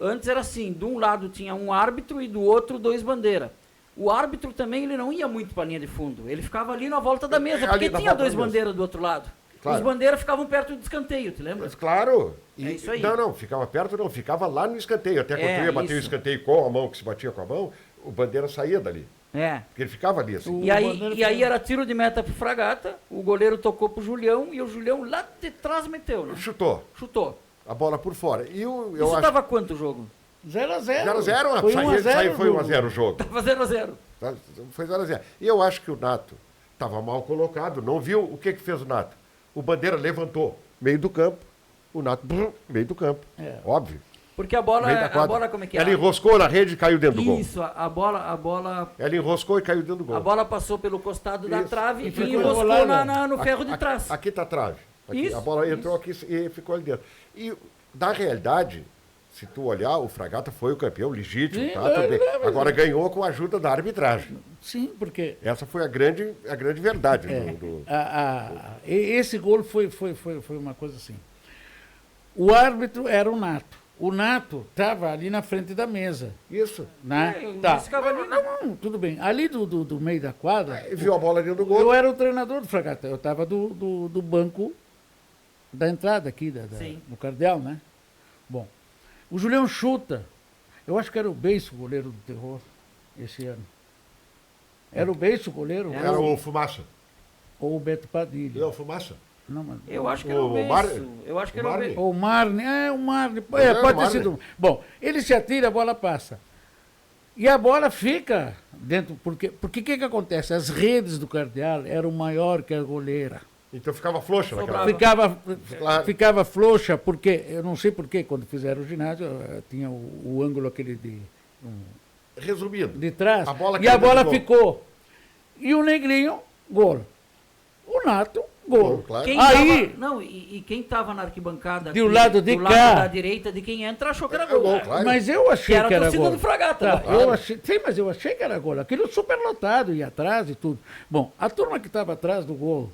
Antes era assim, de um lado tinha um árbitro e do outro 2 bandeiras. O árbitro também ele não ia muito para a linha de fundo, ele ficava ali na volta da mesa, porque tinha 2 bandeiras do outro lado. Claro. Os bandeiras ficavam perto do escanteio, te lembra? Mas, claro. É isso aí. Não, ficava perto não, ficava lá no escanteio. Até quando tu ia bater o isso. escanteio com a mão, que se batia com a mão, o bandeira saía dali. Porque ele ficava ali assim. E aí era tiro de meta pro Fragata, o goleiro tocou pro Julião e o Julião lá de trás meteu, né? Chutou. A bola por fora. E eu Isso acho... tava quanto o jogo? 0-0. 0-0, Foi 1-0 foi 1-0 o jogo. Tava 0-0. Foi 0-0. E eu acho que o Nato estava mal colocado, não viu o que fez o Nato. O bandeira levantou, meio do campo, o Nato, meio do campo. Óbvio. Porque a bola como é que é? Ela enroscou na rede e caiu dentro do gol. Isso, a bola... Ela enroscou e caiu dentro do gol. A bola passou pelo costado da trave e ficou enroscou enrolada. no ferro de trás. Aqui está a trave. Aqui. Isso, A bola entrou aqui e ficou ali dentro. E, na realidade, se tu olhar, o Fragata foi o campeão legítimo, Sim, tá? Também. Agora ganhou com a ajuda da arbitragem. Sim, porque Essa foi a grande verdade. esse gol foi uma coisa assim. O árbitro era o Nato. O Nato estava ali na frente da mesa. Isso. Né? Ficava ali, Não, tudo bem. Ali do meio da quadra, Viu a bola dentro do gol. eu era o treinador do Fragata. Eu estava do banco da entrada aqui, do Cardeal, né? Bom, o Julião chuta. Eu acho que era o Beiço, goleiro do terror, esse ano. Era o Beiço, goleiro? Era o Fumaça. Ou o Beto Padilha. Não, o Fumaça. Não, mas... Eu acho que era o Beiço. Eu acho que era o Beiço. Ou o Marne. O Marne. Era Pode o ter Marne. sido. Bom, ele se atira, a bola passa. E a bola fica dentro. Porque o que acontece? As redes do Cardeal eram maior que a goleira. Então ficava frouxa naquela Sobrava. Ficava frouxa, porque, eu não sei porquê, quando fizeram o ginásio, tinha o ângulo aquele Resumindo. de trás. A bola E a caiu bola dentro do ficou. E o Negrinho, gol. O Nato, gol. Claro. Quem estava na arquibancada Do lado de do cá. lado da direita de quem entra achou que era gol. gol, claro. Mas eu achei Que era a era torcida gol. do Fragata. Tá, eu achei, sim, mas eu achei que era gol. Aquilo super lotado, ia atrás e tudo. Bom, a turma que estava atrás do gol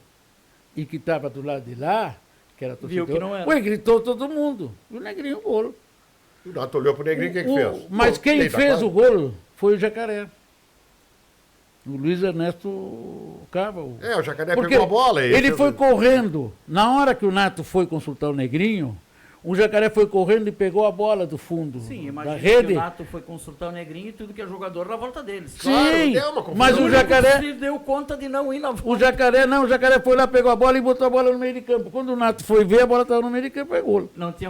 e que estava do lado de lá, que era torcedor, Viu que não era. ué, gritou todo mundo. E o Negrinho, gol. O Nato olhou pro Negrinho, quem que fez? Mas Gol. quem Eita, fez claro. o gol foi o Jacaré. O Luiz Ernesto Cava. O Jacaré Porque pegou a bola. E ele fez foi correndo. Na hora que o Nato foi consultar o Negrinho, o Jacaré foi correndo e pegou a bola do fundo Sim, da imagina rede. que o Nato foi consultar o Negrinho e tudo que é jogador na volta deles. Sim, deu uma confusão. mas o Jacaré... Se deu conta de não ir na volta. O Jacaré foi lá, pegou a bola e botou a bola no meio de campo. Quando o Nato foi ver, a bola estava no meio de campo, é gol. Não tinha